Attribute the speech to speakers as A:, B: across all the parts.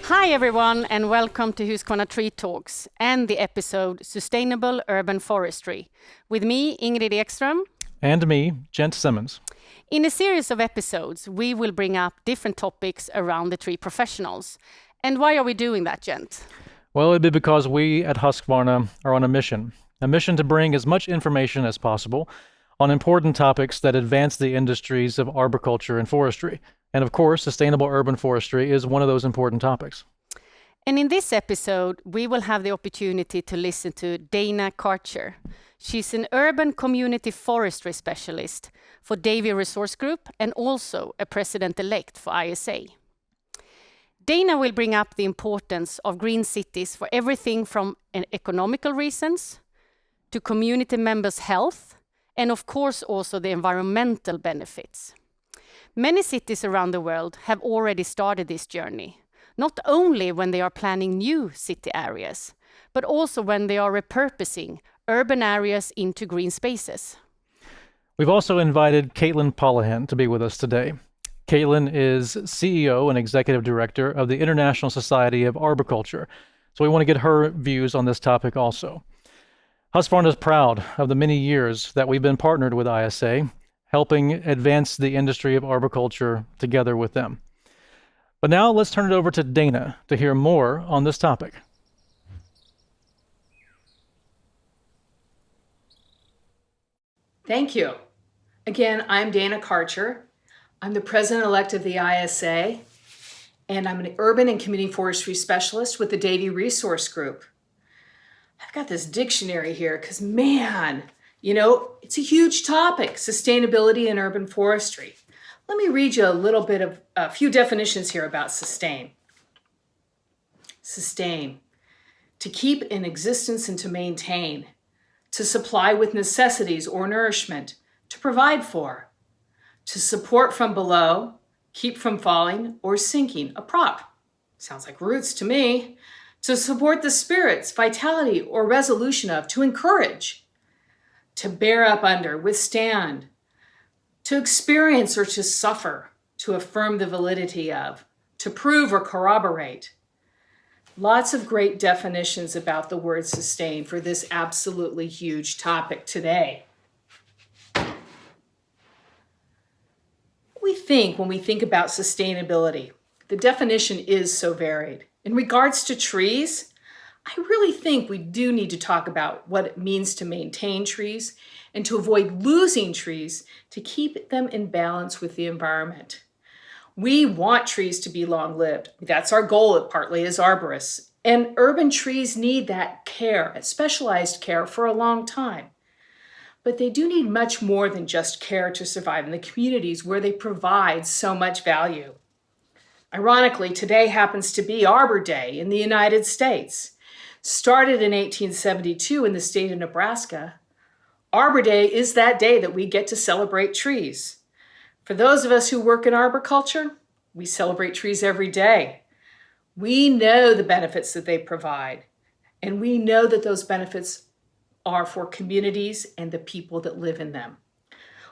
A: Hi everyone and welcome to Husqvarna Tree Talks and the episode Sustainable Urban Forestry with me, Ingrid Ekström.
B: And me, Gent Simmons.
A: In a series of episodes, we will bring up different topics around the tree professionals. And why are we doing that, Gent?
B: Well, it'd be because we at Husqvarna are on a mission to bring as much information as possible on important topics that advance the industries of arboriculture and forestry. And of course, sustainable urban forestry is one of those important topics.
A: And in this episode, we will have the opportunity to listen to Dana Karcher. She's an urban community forestry specialist for Davy Resource Group and also a president-elect for ISA. Dana will bring up the importance of green cities for everything from economical reasons to community members' health and of course also the environmental benefits. Many cities around the world have already started this journey, not only when they are planning new city areas, but also when they are repurposing urban areas into green spaces.
B: We've also invited Caitlyn Pollihan to be with us today. Caitlyn is CEO and Executive Director of the International Society of Arboriculture, so we want to get her views on this topic also. Husqvarna is proud of the many years that we've been partnered with ISA, helping advance the industry of arboriculture together with them. But now let's turn it over to Dana to hear more on this topic.
C: Thank you. Again, I'm Dana Karcher. I'm the president-elect of the ISA, and I'm an urban and community forestry specialist with the Davy Resource Group. I've got this dictionary here because, man, it's a huge topic, sustainability in urban forestry. Let me read you a few definitions here about sustain. Sustain, to keep in existence and to maintain, to supply with necessities or nourishment, to provide for, to support from below, keep from falling or sinking, a prop. Sounds like roots to me. To support the spirits, vitality or resolution of, to encourage, to bear up under, withstand, to experience or to suffer, to affirm the validity of, to prove or corroborate. Lots of great definitions about the word sustain for this absolutely huge topic today. When we think about sustainability, the definition is so varied. In regards to trees, I really think we do need to talk about what it means to maintain trees and to avoid losing trees to keep them in balance with the environment. We want trees to be long-lived. That's our goal partly as arborists. And urban trees need that care, specialized care for a long time. But they do need much more than just care to survive in the communities where they provide so much value. Ironically, today happens to be Arbor Day in the United States. Started in 1872 in the state of Nebraska, Arbor Day is that day that we get to celebrate trees. For those of us who work in arboriculture, we celebrate trees every day. We know the benefits that they provide, and we know that those benefits are for communities and the people that live in them.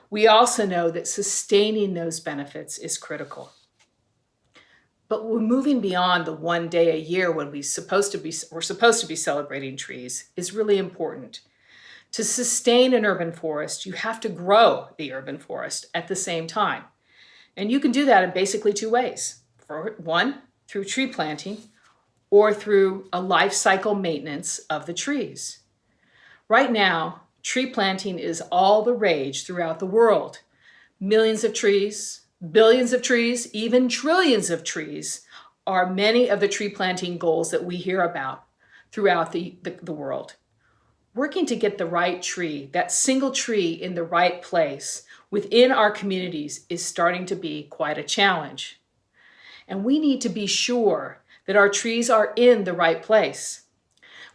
C: We also know that sustaining those benefits is critical. But we're moving beyond the one day a year when we're supposed to be celebrating trees is really important. To sustain an urban forest, you have to grow the urban forest at the same time. And you can do that in basically two ways. One, through tree planting, or through a life cycle maintenance of the trees. Right now, tree planting is all the rage throughout the world. Millions of trees, billions of trees, even trillions of trees are many of the tree planting goals that we hear about throughout the world. Working to get the right tree, that single tree in the right place within our communities is starting to be quite a challenge. And we need to be sure that our trees are in the right place.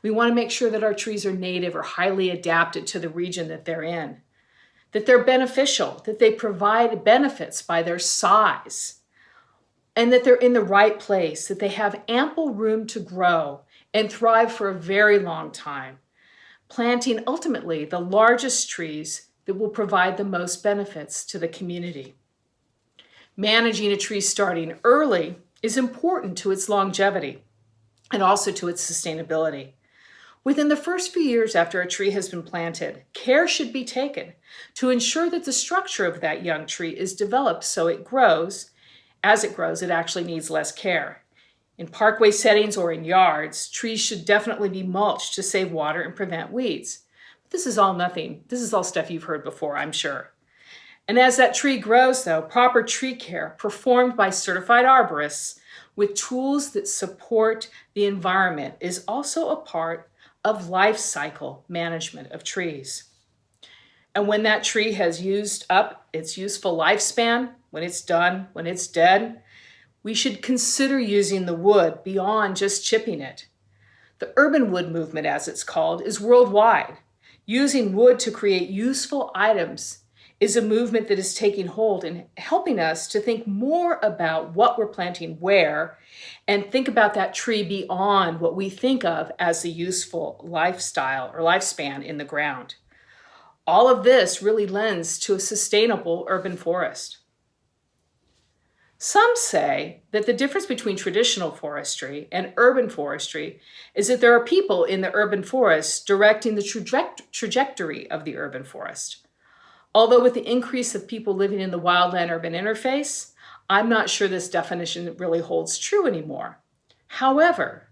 C: We want to make sure that our trees are native or highly adapted to the region that they're in, that they're beneficial, that they provide benefits by their size, and that they're in the right place, that they have ample room to grow and thrive for a very long time, planting ultimately the largest trees that will provide the most benefits to the community. Managing a tree starting early is important to its longevity and also to its sustainability. Within the first few years after a tree has been planted, care should be taken to ensure that the structure of that young tree is developed so it grows. As it grows, it actually needs less care. In parkway settings or in yards, trees should definitely be mulched to save water and prevent weeds. This is all stuff you've heard before, I'm sure. And as that tree grows, though, proper tree care performed by certified arborists with tools that support the environment is also a part of life cycle management of trees. And when that tree has used up its useful lifespan, when it's done, when it's dead, we should consider using the wood beyond just chipping it. The urban wood movement, as it's called, is worldwide. Using wood to create useful items is a movement that is taking hold and helping us to think more about what we're planting where and think about that tree beyond what we think of as the useful lifestyle or lifespan in the ground. All of this really lends to a sustainable urban forest. Some say that the difference between traditional forestry and urban forestry is that there are people in the urban forest directing the trajectory of the urban forest. Although with the increase of people living in the wildland-urban interface, I'm not sure this definition really holds true anymore. However,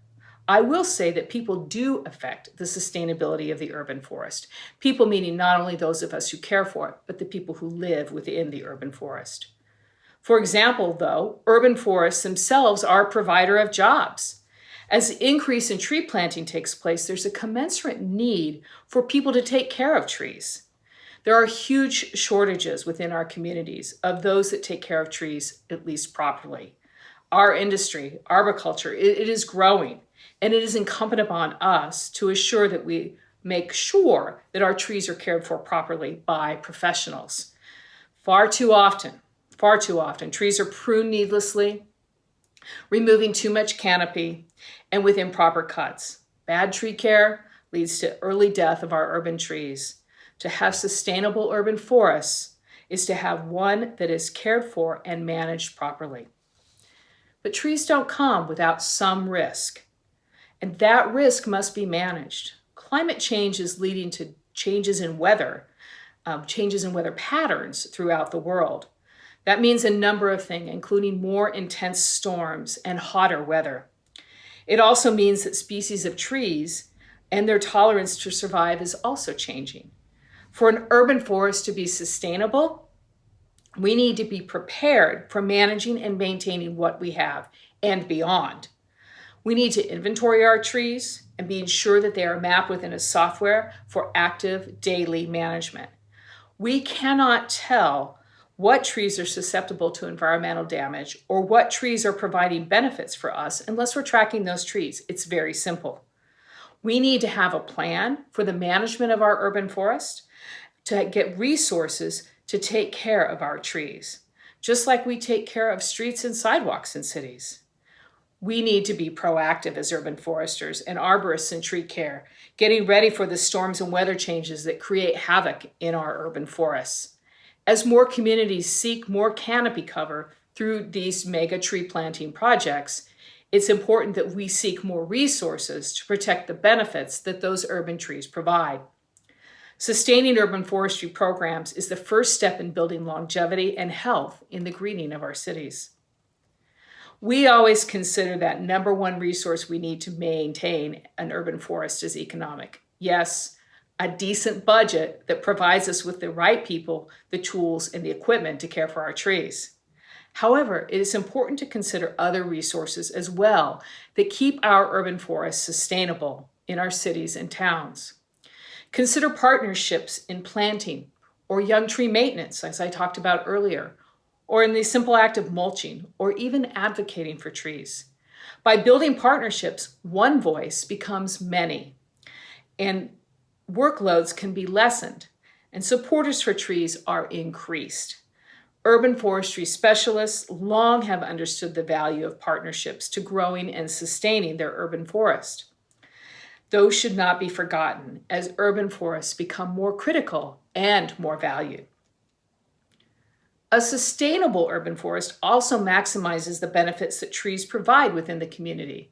C: I will say that people do affect the sustainability of the urban forest. People meaning not only those of us who care for it, but the people who live within the urban forest. For example, though, urban forests themselves are a provider of jobs. As the increase in tree planting takes place, there's a commensurate need for people to take care of trees. There are huge shortages within our communities of those that take care of trees at least properly. Our industry, arboriculture, it is growing, and it is incumbent upon us to assure that we make sure that our trees are cared for properly by professionals. Far too often, trees are pruned needlessly, removing too much canopy, and with improper cuts. Bad tree care leads to early death of our urban trees. To have sustainable urban forests is to have one that is cared for and managed properly. But trees don't come without some risk, and that risk must be managed. Climate change is leading to changes in weather patterns throughout the world. That means a number of things, including more intense storms and hotter weather. It also means that species of trees and their tolerance to survive is also changing. For an urban forest to be sustainable, we need to be prepared for managing and maintaining what we have and beyond. We need to inventory our trees and be sure that they are mapped within a software for active daily management. We cannot tell what trees are susceptible to environmental damage or what trees are providing benefits for us unless we're tracking those trees. It's very simple. We need to have a plan for the management of our urban forest, to get resources to take care of our trees, just like we take care of streets and sidewalks in cities. We need to be proactive as urban foresters and arborists in tree care, getting ready for the storms and weather changes that create havoc in our urban forests. As more communities seek more canopy cover through these mega tree planting projects, it's important that we seek more resources to protect the benefits that those urban trees provide. Sustaining urban forestry programs is the first step in building longevity and health in the greening of our cities. We always consider that number one resource we need to maintain an urban forest is economic. Yes, a decent budget that provides us with the right people, the tools, and the equipment to care for our trees. However, it is important to consider other resources as well that keep our urban forests sustainable in our cities and towns. Consider partnerships in planting or young tree maintenance, as I talked about earlier, or in the simple act of mulching, or even advocating for trees. By building partnerships, one voice becomes many, and workloads can be lessened, and supporters for trees are increased. Urban forestry specialists long have understood the value of partnerships to growing and sustaining their urban forest. Those should not be forgotten as urban forests become more critical and more valued. A sustainable urban forest also maximizes the benefits that trees provide within the community.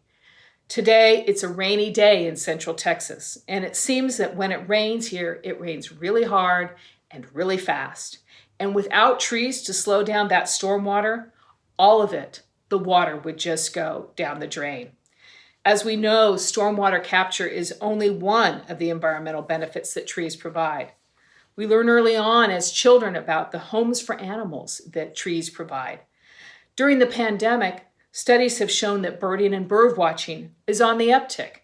C: Today, it's a rainy day in Central Texas, and it seems that when it rains here, it rains really hard and really fast. And without trees to slow down that stormwater, all of it, the water would just go down the drain. As we know, stormwater capture is only one of the environmental benefits that trees provide. We learn early on as children about the homes for animals that trees provide. During the pandemic, studies have shown that birding and bird watching is on the uptick.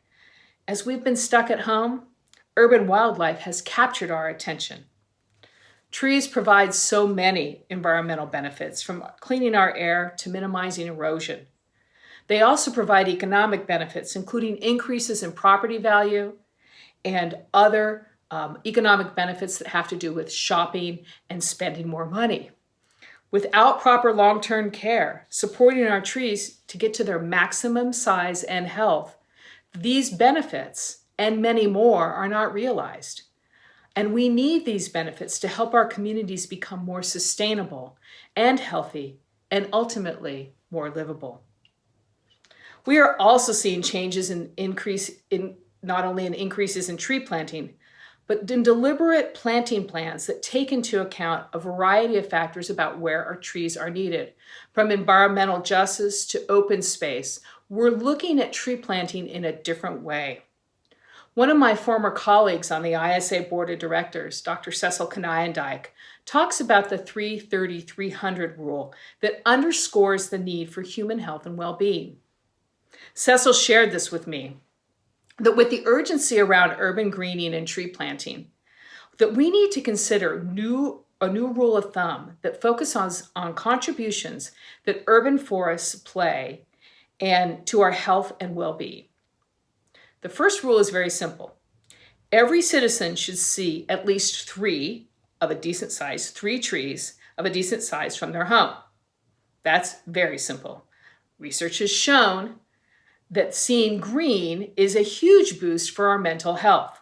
C: As we've been stuck at home, urban wildlife has captured our attention. Trees provide so many environmental benefits, from cleaning our air to minimizing erosion. They also provide economic benefits, including increases in property value and other economic benefits that have to do with shopping and spending more money. Without proper long-term care, supporting our trees to get to their maximum size and health, these benefits and many more are not realized. And we need these benefits to help our communities become more sustainable and healthy and ultimately more livable. We are also seeing changes in not only in increases in tree planting, but in deliberate planting plans that take into account a variety of factors about where our trees are needed. From environmental justice to open space, we're looking at tree planting in a different way. One of my former colleagues on the ISA Board of Directors, Dr. Cecil Kanayandike, talks about the 330-300 rule that underscores the need for human health and well-being. Cecil shared this with me, that with the urgency around urban greening and tree planting, that we need to consider a new rule of thumb that focuses on contributions that urban forests play and to our health and well-being. The first rule is very simple. Every citizen should see at least three trees of a decent size from their home. That's very simple. Research has shown that seeing green is a huge boost for our mental health.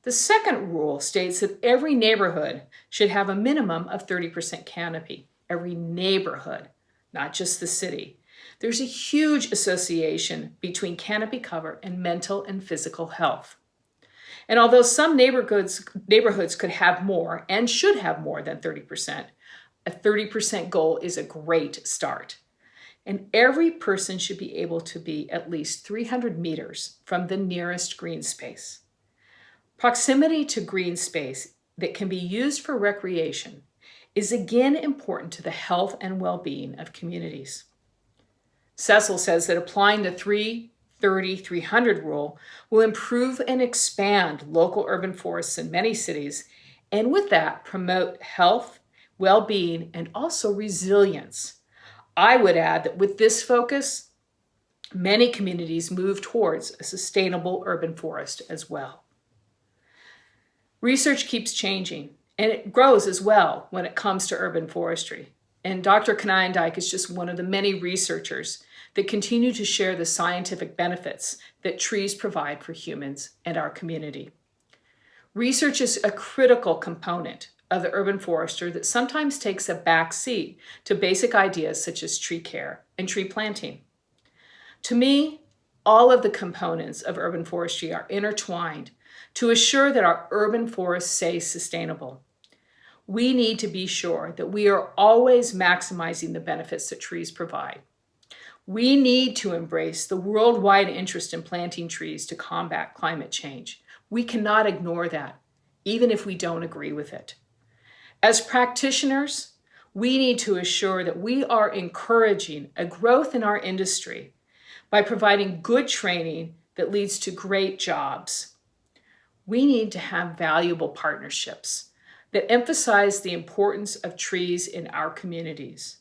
C: The second rule states that every neighborhood should have a minimum of 30% canopy. Every neighborhood, not just the city. There's a huge association between canopy cover and mental and physical health. And although some neighborhoods could have more and should have more than 30%, a 30% goal is a great start. And every person should be able to be at least 300 meters from the nearest green space. Proximity to green space that can be used for recreation is again important to the health and well-being of communities. Cecil says that applying the 330-300 rule will improve and expand local urban forests in many cities, and with that, promote health, well-being, and also resilience. I would add that with this focus, many communities move towards a sustainable urban forest as well. Research keeps changing, and it grows as well when it comes to urban forestry. And Dr. Kanayandike is just one of the many researchers that continue to share the scientific benefits that trees provide for humans and our community. Research is a critical component of the urban forester that sometimes takes a back seat to basic ideas such as tree care and tree planting. To me, all of the components of urban forestry are intertwined to assure that our urban forests stay sustainable. We need to be sure that we are always maximizing the benefits that trees provide. We need to embrace the worldwide interest in planting trees to combat climate change. We cannot ignore that, even if we don't agree with it. As practitioners, we need to assure that we are encouraging a growth in our industry by providing good training that leads to great jobs. We need to have valuable partnerships that emphasize the importance of trees in our communities.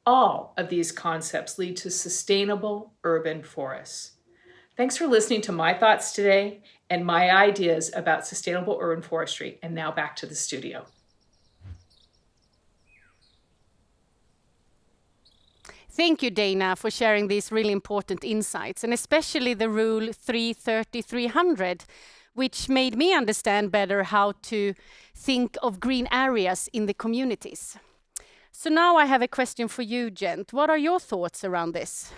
C: All of these concepts lead to sustainable urban forests. Thanks for listening to my thoughts today and my ideas about sustainable urban forestry. And now back to the studio.
A: Thank you, Dana, for sharing these really important insights, and especially the rule 330-300, which made me understand better how to think of green areas in the communities. So now I have a question for you, Gent. What are your thoughts around this?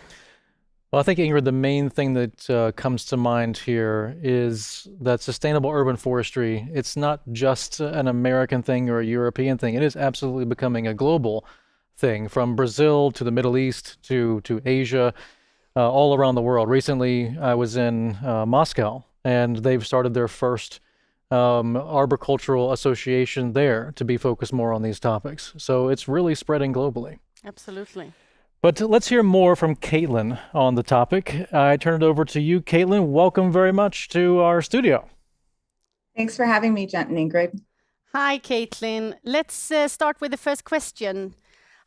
B: Well, I think, Ingrid, the main thing that comes to mind here is that sustainable urban forestry, it's not just an American thing or a European thing. It is absolutely becoming a global thing, from Brazil to the Middle East to Asia, all around the world. Recently, I was in Moscow, and they've started their first arboricultural association there to be focused more on these topics. So it's really spreading globally.
A: Absolutely.
B: But let's hear more from Caitlyn on the topic. I turn it over to you, Caitlyn. Welcome very much to our studio.
D: Thanks for having me, Jen and Ingrid.
A: Hi, Caitlyn. Let's start with the first question.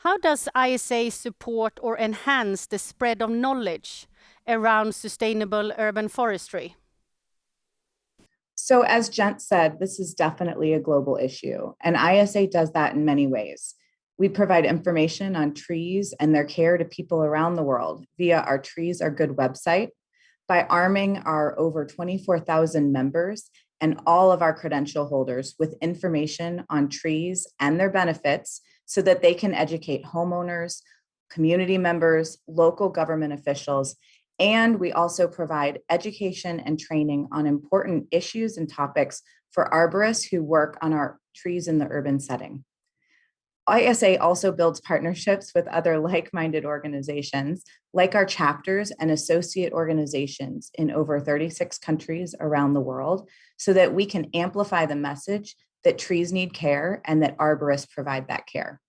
A: How does ISA support or enhance the spread of knowledge around sustainable urban forestry?
D: So as Jen said, this is definitely a global issue, and ISA does that in many ways. We provide information on trees and their care to people around the world via our Trees Are Good website, by arming our over 24,000 members and all of our credential holders with information on trees and their benefits so that they can educate homeowners, community members, local government officials, and we also provide education and training on important issues and topics for arborists who work on our trees in the urban setting. ISA also builds partnerships with other like-minded organizations, like our chapters and associate organizations in over 36 countries around the world, so that we can amplify the message that trees need care and that arborists provide that care.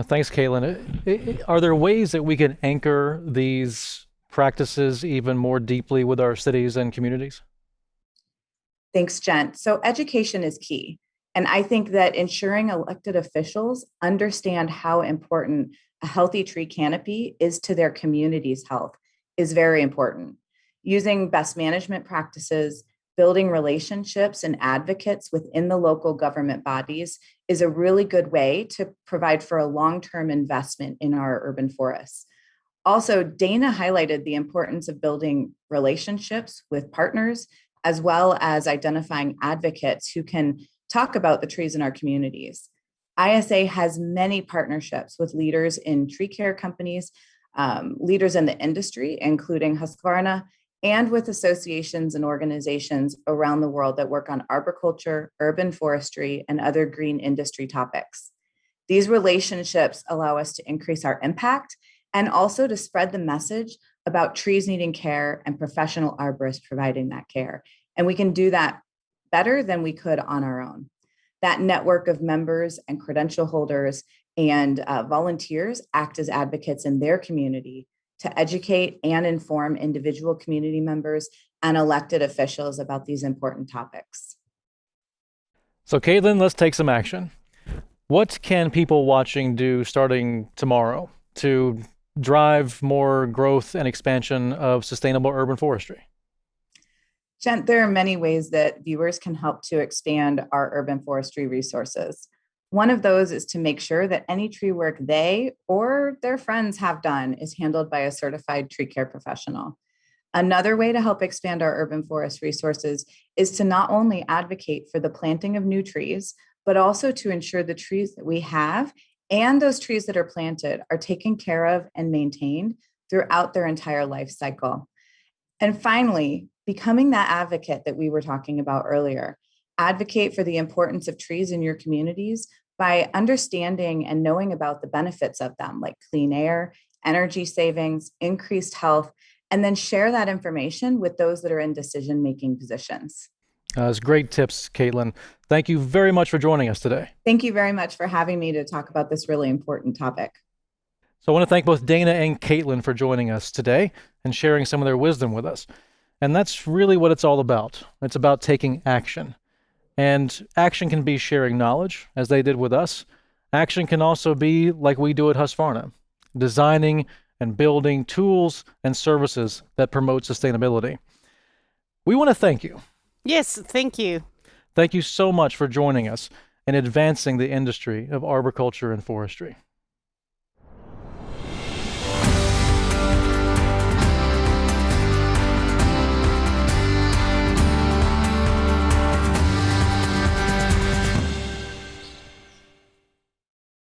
B: Thanks, Caitlyn. Are there ways that we can anchor these practices even more deeply with our cities and communities?
D: Thanks, Jen. So education is key. And I think that ensuring elected officials understand how important a healthy tree canopy is to their community's health is very important. Using best management practices, building relationships and advocates within the local government bodies is a really good way to provide for a long-term investment in our urban forests. Also, Dana highlighted the importance of building relationships with partners, as well as identifying advocates who can talk about the trees in our communities. ISA has many partnerships with leaders in tree care companies, leaders in the industry, including Husqvarna, and with associations and organizations around the world that work on arboriculture, urban forestry, and other green industry topics. These relationships allow us to increase our impact and also to spread the message about trees needing care and professional arborists providing that care. And we can do that better than we could on our own. That network of members and credential holders and volunteers act as advocates in their community to educate and inform individual community members and elected officials about these important topics.
B: So, Caitlyn, let's take some action. What can people watching do starting tomorrow to drive more growth and expansion of sustainable urban forestry?
D: Jen, there are many ways that viewers can help to expand our urban forestry resources. One of those is to make sure that any tree work they or their friends have done is handled by a certified tree care professional. Another way to help expand our urban forest resources is to not only advocate for the planting of new trees, but also to ensure the trees that we have and those trees that are planted are taken care of and maintained throughout their entire life cycle. And finally, becoming that advocate that we were talking about earlier. Advocate for the importance of trees in your communities by understanding and knowing about the benefits of them, like clean air, energy savings, increased health, and then share that information with those that are in decision-making positions.
B: That's great tips, Caitlyn. Thank you very much for joining us today.
D: Thank you very much for having me to talk about this really important topic.
B: So I want to thank both Dana and Caitlyn for joining us today and sharing some of their wisdom with us. And that's really what it's all about. It's about taking action. And action can be sharing knowledge, as they did with us. Action can also be like we do at Husqvarna, designing and building tools and services that promote sustainability. We want to thank you.
A: Yes, thank you.
B: Thank you so much for joining us in advancing the industry of arboriculture and forestry.